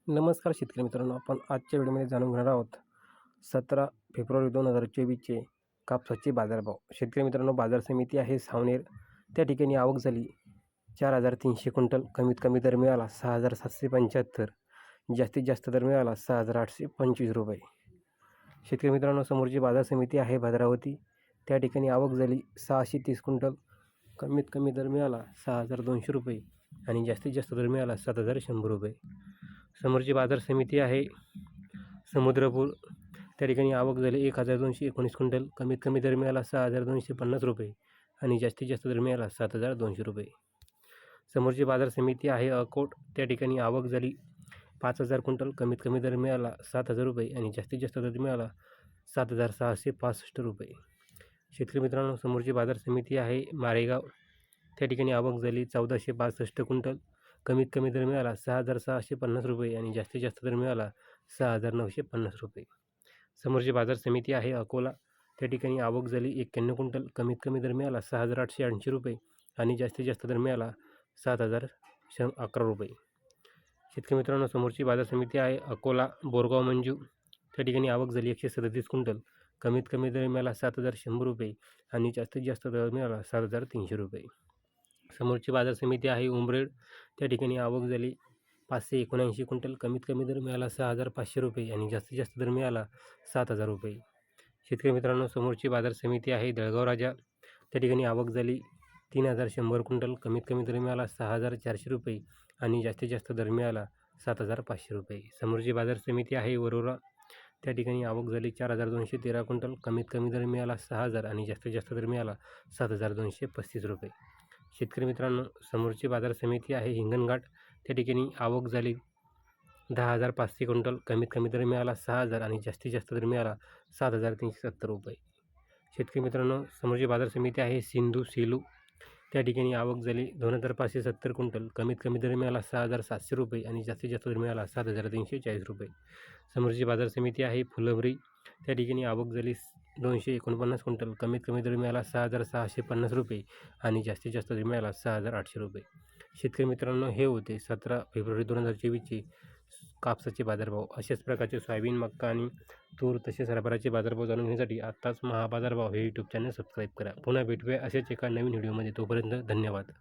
नमस्कार शेतकरी मित्रांनो, आपण आजच्या व्हिडिओमध्ये जाणून घेणार आहोत 17 फेब्रुवारी 2024चे कापसाचे बाजारभाव. शेतकरी मित्रांनो, बाजार समिती आहे सावनेर. त्या ठिकाणी आवक झाली 4,300 क्विंटल. कमीत कमी दर मिळाला 6,775. जास्तीत जास्त दर मिळाला 6,825 रुपये. शेतकरी मित्रांनो, समोरची बाजार समिती आहे भद्रावती. त्या ठिकाणी आवक झाली 630 क्विंटल. कमीत कमी दर मिळाला 6,200 रुपये आणि जास्तीत जास्त दर मिळाला 7,100 रुपये. समोरची बाजार समिती आहे समुद्रपूर. त्या ठिकाणी आवक झाली 1,219 क्विंटल. कमीत कमी दर मिळाला 6,250 रुपये आणि जास्तीत जास्त दर मिळाला 7,200 रुपये. समोरची बाजार समिती आहे अकोट. त्या ठिकाणी आवक झाली 5,000 क्विंटल. कमीत कमी दर मिळाला 7,000 रुपये आणि जास्तीत जास्त दर मिळाला 7,665 रुपये. शेतकरी मित्रांनो, समोरची बाजार समिती आहे मारेगाव. त्या ठिकाणी आवक झाली 1,462 क्विंटल. कमीत कमी दर मिळाला 6,650 रुपये आणि जास्तीत जास्त दर मिळाला 6,950 रुपये. समोरची बाजार समिती आहे अकोला. त्या ठिकाणी आवक झाली 91 क्विंटल. कमीत कमी दर मिळाला 6,880 रुपये आणि जास्तीत जास्त दर मिळाला 7,111 रुपये. शेतकरी मित्रांनो, समोरची बाजार समिती आहे अकोला बोरगाव मंजू. त्या ठिकाणी आवक झाली 137 क्विंटल. कमीत कमी दर मिळाला 7,100 रुपये आणि जास्तीत जास्त दर मिळाला 7,300 रुपये. समोरची बाजार समिती आहे उमरेड. त्या ठिकाणी आवक झाली 579 क्विंटल. कमीत कमी दर मिळाला 6,500 रुपये आणि जास्तीत जास्त दर मिळाला 7,000 रुपये. शेतकरी मित्रांनो, समोरची बाजार समिती आहे दळगाव राजा. त्या ठिकाणी आवक झाली 3,100 क्विंटल. कमीत कमी दर मिळाला 6,400 रुपये आणि जास्तीत जास्त दर मिळाला 7,500 रुपये. समोरची बाजार समिती आहे वरोरा. त्या ठिकाणी आवक झाली 4,213 क्विंटल. कमीत कमी दर मिळाला 6,000 आणि जास्तीत जास्त दर मिळाला 7,235 रुपये. शेतकरी मित्रांनो, समोरची बाजार समिती आहे हिंगणघाट. त्या ठिकाणी आवक झाली 10,500 क्विंटल. कमीत कमी दर मिळाला 6,000 आणि जास्तीत जास्त दर मिळाला 7,370 रुपये. शेतकरी मित्रांनो, समोरची बाजार समिती आहे सिंधू सेलू. त्या ठिकाणी आवक झाली 2,570 क्विंटल. कमीत कमी दर मिळाला 6,700 रुपये आणि जास्तीत जास्त दर मिळाला 7,340 रुपये. समोरची बाजार समिती आहे फुलंब्री. त्या ठिकाणी आवक झाली 249 क्विंटल. कमीत कमी दर मिळाला 6,650 रुपये आणि जास्तीत जास्त दर मिळाला 6,800 रुपये. शेतकरी मित्रांनो, हे होते 17 फेब्रुवारी 2024चे कापसाचे बाजारभाव. अशाच प्रकारचे सोयाबीन, मक्का आणि तूर तसेच हरभऱ्याचे बाजारभाव जाणून घेण्यासाठी आत्ताच महाबाजारभाव हे यूट्यूब चॅनल सबस्क्राईब करा. पुन्हा भेटूया अशाच एका नवीन व्हिडिओमध्ये. तोपर्यंत धन्यवाद.